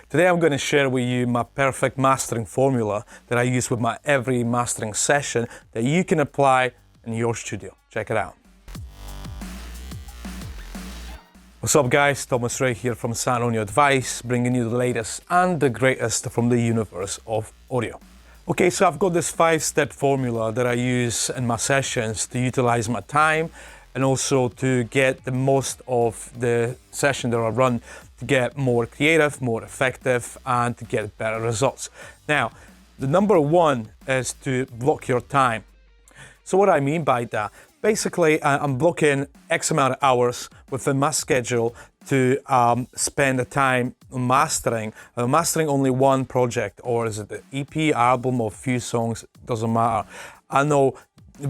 Today I'm going to share with you my perfect mastering formula that I use with my every mastering session that you can apply in your studio. Check it out. What's up guys, Thomas Ray here from Sound Audio Advice, bringing you the latest and the greatest from the universe of audio. Okay, so I've got this 5-step formula that I use in my sessions to utilize my time and also to get the most of the session that I run to get more creative, more effective, and to get better results. Now, the number one is to block your time. So what I mean by that, basically I'm blocking X amount of hours within my schedule to spend the time mastering. Mastering only one project, or is it the EP, album, or few songs, doesn't matter. I know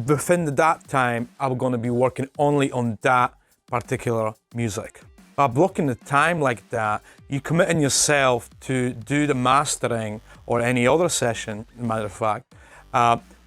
within that time, I'm going to be working only on that particular music. By blocking the time like that, you're committing yourself to do the mastering or any other session, as a matter of fact,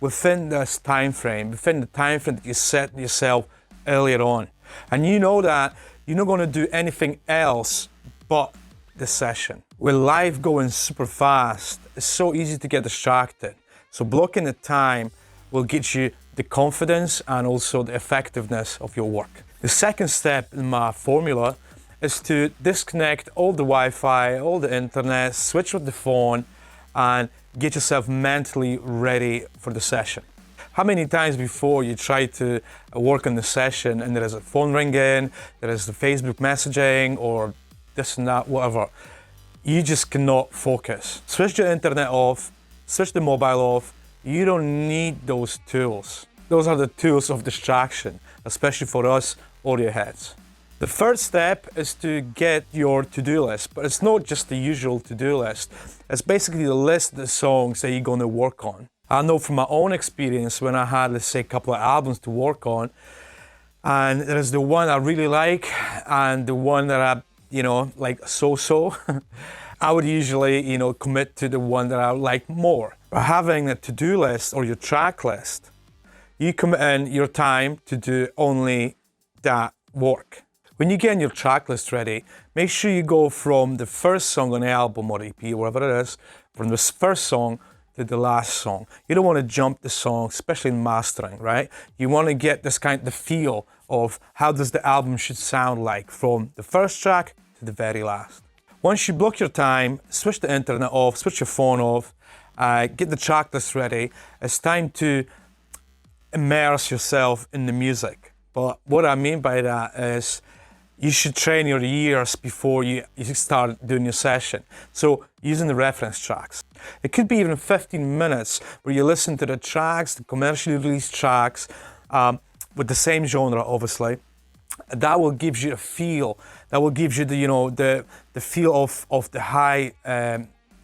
within this time frame, within the time frame that you set yourself earlier on. And you know that you're not going to do anything else but the session. With life going super fast, it's so easy to get distracted. So blocking the time will get you the confidence and also the effectiveness of your work. The second step in my formula is to disconnect all the Wi-Fi, all the internet, switch with the phone, and get yourself mentally ready for the session. How many times before you try to work on the session and there is a phone ringing, there is the Facebook messaging, or this and that, whatever. You just cannot focus. Switch the internet off, switch the mobile off. You don't need those tools. Those are the tools of distraction, especially for us audio heads. The third step is to get your to-do list, but it's not just the usual to-do list. It's basically the list of the songs that you're going to work on. I know from my own experience when I had, let's say, a couple of albums to work on, and there's the one I really like and the one that I, like so-so. I would usually, commit to the one that I like more. By having a to-do list or your track list, you commit in your time to do only that work. When you get your track list ready, make sure you go from the first song on the album or EP, whatever it is, from the first song to the last song. You don't want to jump the song, especially in mastering, right? You want to get this the feel of how does the album should sound like from the first track to the very last. Once you block your time, switch the internet off, switch your phone off, get the track list ready, it's time to immerse yourself in the music. But what I mean by that is you should train your ears before you start doing your session. So using the reference tracks. It could be even 15 minutes where you listen to the tracks, the commercially released tracks, with the same genre, obviously. That will give you a feel. That will give you the feel of the high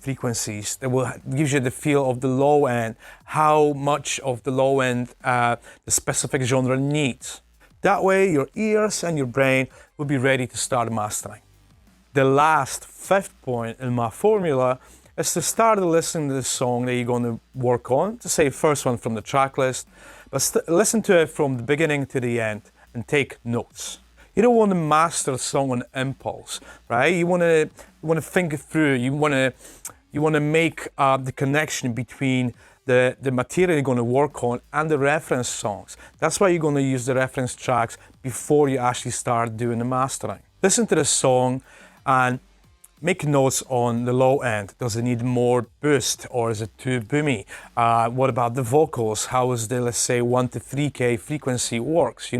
frequencies. That will give you the feel of the low end. How much of the low end the specific genre needs. That way, your ears and your brain will be ready to start mastering. The last fifth point in my formula is to start listening to the song that you're going to work on. To say first one from the track list, but listen to it from the beginning to the end and take notes. You don't want to master a song on impulse, right? You want to think it through. You want to make the connection between the material you're going to work on and the reference songs. That's why you're going to use the reference tracks before you actually start doing the mastering. Listen to the song and make notes on the low end. Does it need more boost or is it too boomy? What about the vocals? How is the, let's say, 1 to 3K frequency works,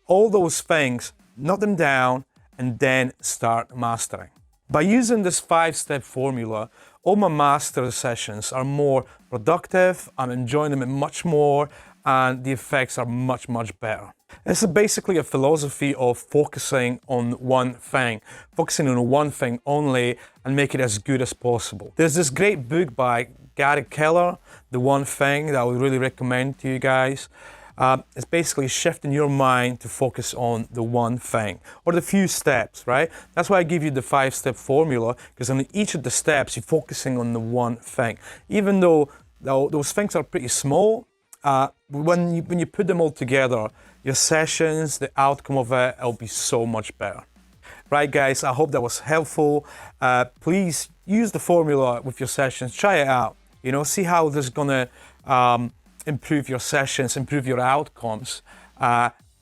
All those things, note them down and then start mastering. By using this 5-step formula, all my master sessions are more productive, I'm enjoying them much more, and the effects are much, much better. This is basically a philosophy of focusing on one thing only, and make it as good as possible. There's this great book by Gary Keller, The One Thing, that I would really recommend to you guys. It's basically shifting your mind to focus on the one thing or the few steps, right? That's why I give you the 5-step formula, because on each of the steps, you're focusing on the one thing. Even though those things are pretty small, when you put them all together, your sessions, the outcome of it will be so much better. Right, guys, I hope that was helpful. Please use the formula with your sessions. Try it out. You know, see how this is gonna improve your sessions, improve your outcomes.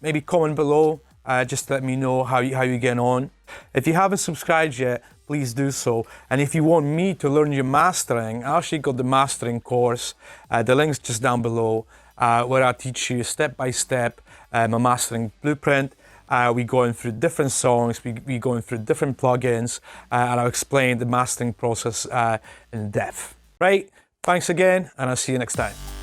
Maybe comment below, just let me know how you get on. If you haven't subscribed yet, please do so. And if you want me to learn your mastering, I actually got the mastering course. The link's just down below, where I teach you step by step my mastering blueprint. We going through different songs, we going through different plugins, and I'll explain the mastering process in depth. Right? Thanks again, and I'll see you next time.